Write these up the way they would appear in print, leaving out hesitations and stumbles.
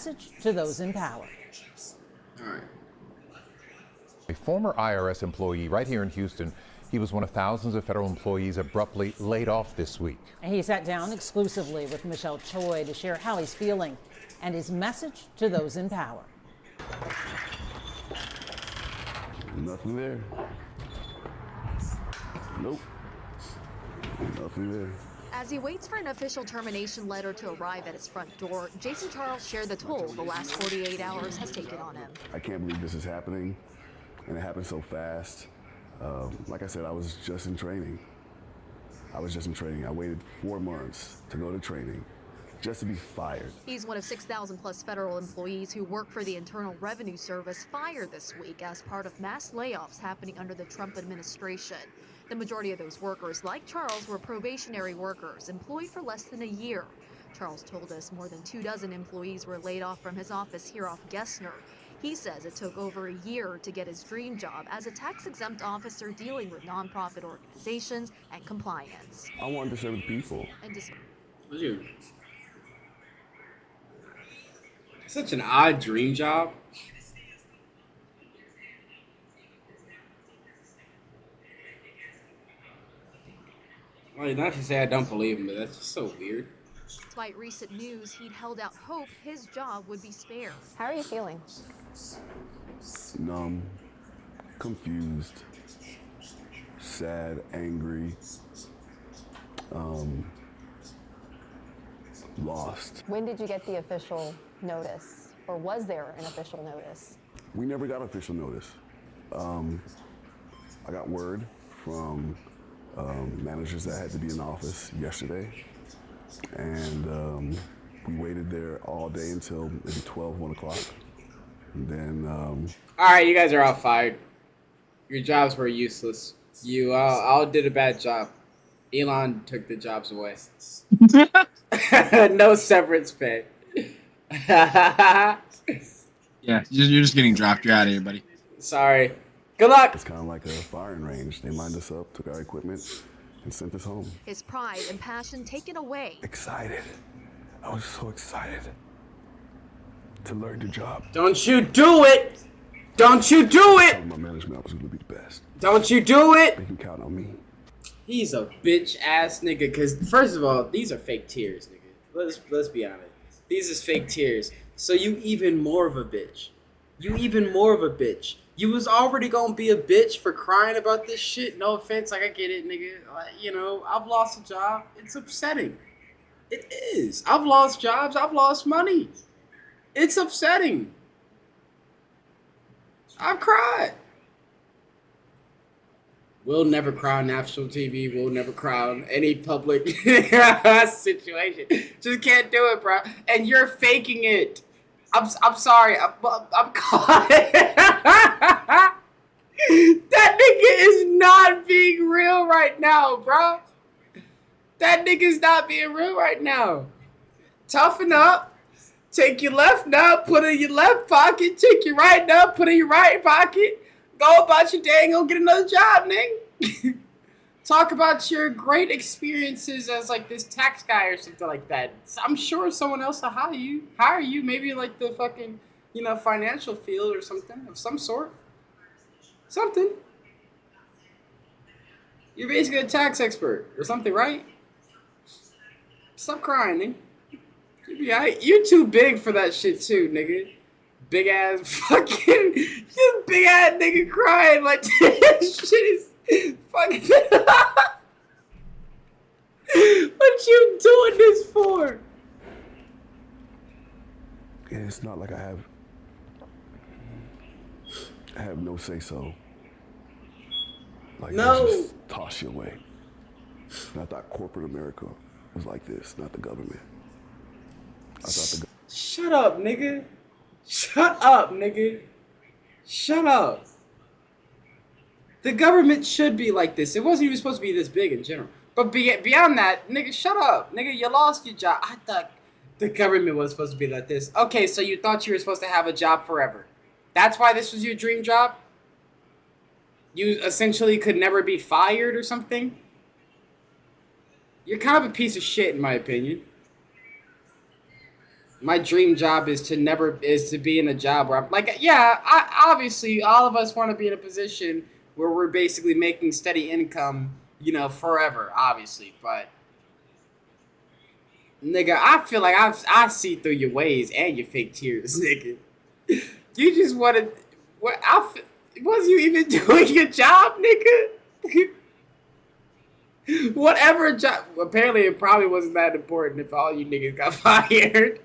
message to those in power. All right. A former IRS employee right here in Houston, he was one of thousands of federal employees abruptly laid off this week. He sat down exclusively with Michelle Choi to share how he's feeling and his message to those in power. Nothing there. Nope. Nothing there. As he waits for an official termination letter to arrive at his front door, Jason Charles shared the toll the last 48 hours has taken on him. I can't believe this is happening, and it happened so fast. Like I said, I was just in training. I waited 4 months to go to training just to be fired. He's one of 6,000 plus federal employees who work for the Internal Revenue Service fired this week as part of mass layoffs happening under the Trump administration. The majority of those workers, like Charles, were probationary workers employed for less than a year. Charles told us more than 24 employees were laid off from his office here off Gessner. He says it took over a year to get his dream job as a tax-exempt officer dealing with nonprofit organizations and compliance. I wanted to serve the people. Such an odd dream job. Well, not to say I don't believe him, but that's just so weird. Despite recent news, he'd held out hope his job would be spared. How are you feeling? Numb, confused, sad, angry, lost. When did you get the official notice? Or was there an official notice? We never got official notice. I got word from managers that had to be in office yesterday, and we waited there all day until maybe 12, 1 o'clock. And then All right, you guys are all fired. Your jobs were useless. You all did a bad job. Elon took the jobs away. No severance pay. Yeah, you're just getting dropped. You're out of here, buddy. Sorry. Good luck. it's kind of like a firing range. They lined us up, took our equipment, and sent us home. His pride and passion taken away. Excited. I was so excited to learn the job. Don't you do it. Don't you do it. My management was going to be the best. Don't you do it. They can count on me. He's a bitch ass nigga. Because first of all, these are fake tears, nigga. Let's be honest. These is fake tears. So you even more of a bitch. You was already gonna be a bitch for crying about this shit. No offense, like I get it, nigga. Like, you know, I've lost a job. It's upsetting. It is. I've lost jobs. I've lost money. It's upsetting. I've cried. We'll never cry on national TV. We'll never cry on any public situation. Just can't do it, bro. And you're faking it. I'm sorry. I'm caught. That nigga is not being real right now, bro. That nigga's not being real right now. Toughen up. Take your left nut, put it in your left pocket. Take your right nut, put it in your right pocket. Go about your day and go get another job, nigga. Talk about your great experiences as like this tax guy or something like that. I'm sure someone else will hire you. Maybe like the fucking, financial field or something of some sort. Something. You're basically a tax expert or something, right? Stop crying, nigga. You're too big for that shit too, nigga. Big ass fucking, just big ass nigga crying like this shit is fucking. What you doing this for? And it's not like I have no say so. Like, no. they just toss you away. And I thought corporate America was like this, not the government. I thought Shut up, nigga. Shut up, nigga. Shut up. The government should be like this. It wasn't even supposed to be this big in general. But beyond that, nigga, shut up. Nigga, you lost your job. I thought the government was supposed to be like this. Okay, so you thought you were supposed to have a job forever. That's why this was your dream job? You essentially could never be fired or something? You're kind of a piece of shit, in my opinion. My dream job is to be in a job where I'm like, yeah, obviously all of us want to be in a position where we're basically making steady income, forever, obviously. But nigga, I feel like I see through your ways and your fake tears, nigga. You just wanted what? Was you even doing your job, nigga? Whatever job. Apparently, it probably wasn't that important if all you niggas got fired.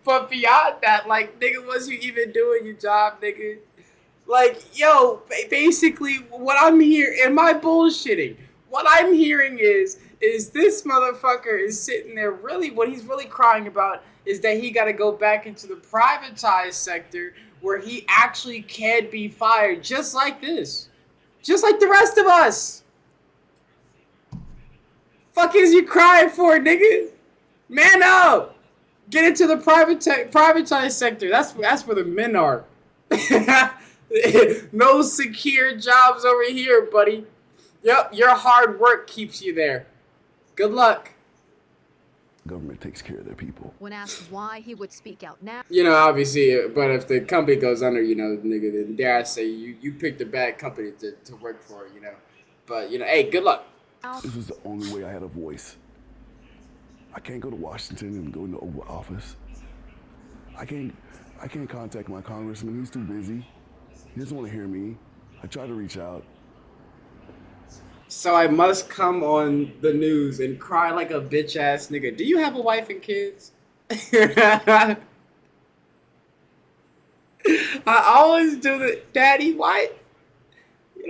But beyond that, like, nigga, was you even doing your job, nigga? Like, yo, basically, what I'm hearing, am I bullshitting? What I'm hearing is this motherfucker is sitting there really, what he's really crying about is that he got to go back into the privatized sector where he actually can be fired just like this. Just like the rest of us. Fuck is you crying for, nigga? Man up! Get into the privatized sector. That's where the men are. No secure jobs over here, buddy. Yep, your hard work keeps you there. Good luck. Government takes care of their people. When asked why he would speak out now, Obviously, but if the company goes under, nigga, then dare I say you picked a bad company to work for, But, hey, good luck. This was the only way I had a voice. I can't go to Washington and go in the Oval Office. I can't contact my congressman. He's too busy. He doesn't want to hear me. I try to reach out. So I must come on the news and cry like a bitch ass nigga. Do you have a wife and kids? I always do the daddy, why?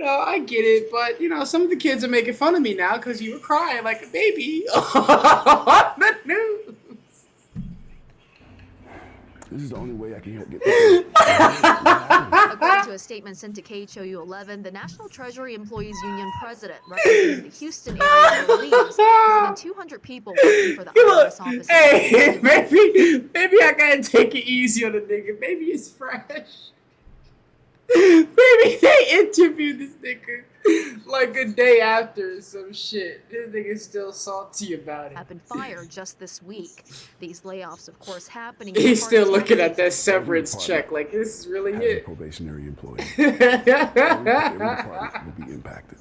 I get it, but some of the kids are making fun of me now because you were crying like a baby on the news. This is the only way I can get this. according to a statement sent to KHOU 11, the National Treasury Employees Union president representing the Houston area believes more than 200 people working for the IRS office. Hey, maybe I gotta take it easy on the nigga. Maybe it's fresh. Maybe they interviewed this nigga like a day after or some shit. This nigga's still salty about it. Have been fired just this week. These layoffs, of course, happening. He's still looking at that severance check like this is really As a it. probationary employee, every department will be impacted.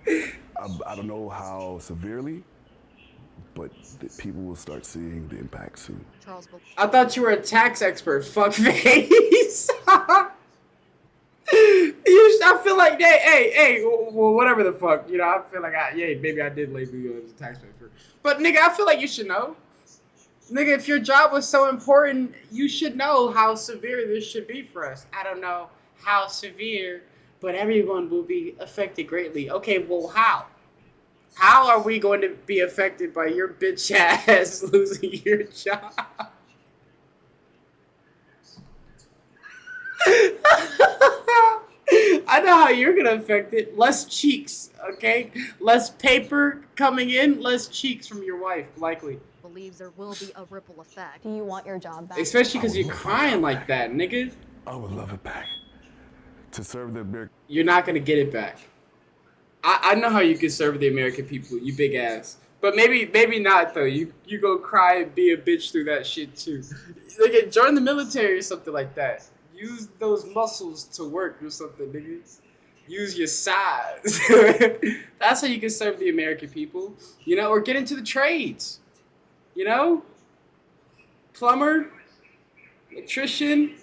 I don't know how severely, but people will start seeing the impact soon. Charles, I thought you were a tax expert, fuckface. I feel like, hey, well, whatever the fuck, I feel like, maybe I did label you as a tax expert. But, nigga, I feel like you should know. Nigga, if your job was so important, you should know how severe this should be for us. I don't know how severe, but everyone will be affected greatly. Okay, well, how? How are we going to be affected by your bitch ass losing your job? I know how you're gonna affect it. Less cheeks, okay? Less paper coming in, less cheeks from your wife, likely. believes there will be a ripple effect. Do you want your job back? Especially because you're crying like that, nigga. I would love it back. To serve the American. You're not gonna get it back. I know how you can serve the American people, you big ass. But maybe not though. You go cry and be a bitch through that shit too. Like, join the military or something like that. Use those muscles to work or something, nigga. Use your size. That's how you can serve the American people, or get into the trades, plumber, electrician,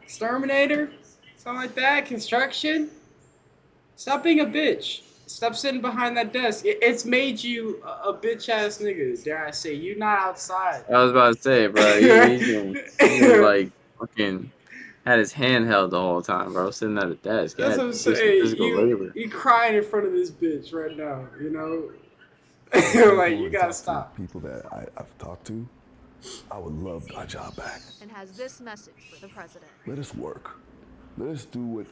exterminator, something like that, construction. Stop being a bitch. Stop sitting behind that desk. It's made you a bitch ass nigga, dare I say. You not outside. I was about to say, bro. He's like fucking had his hand held the whole time, bro. Sitting at a desk. That's what I'm saying. You crying in front of this bitch right now, Like, you gotta stop. People that I've talked to, I would love our job back. And has this message for the president. Let us work. Let us do what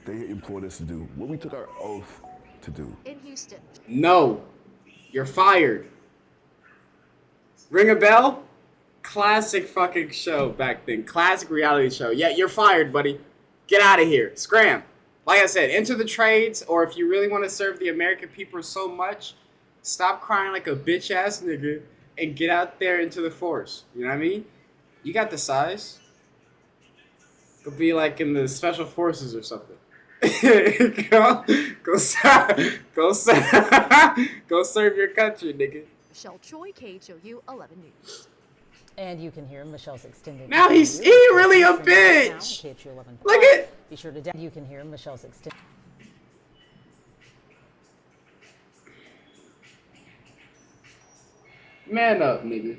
they employed us to do, what we took our oath to do. In Houston. No, you're fired. Ring a bell? Classic fucking show back then. Classic reality show. Yeah, you're fired, buddy. Get out of here. Scram. Like I said, enter the trades, or if you really want to serve the American people so much, stop crying like a bitch ass nigga and get out there into the force. You know what I mean? You got the size. Go be like in the special forces or something. go serve your country, nigga. Michelle Choi, KHOU 11 News. And you can hear Michelle's extended. Now he really a bitch. Look at. Be sure to. You can hear Michelle's extended. Man up, nigga.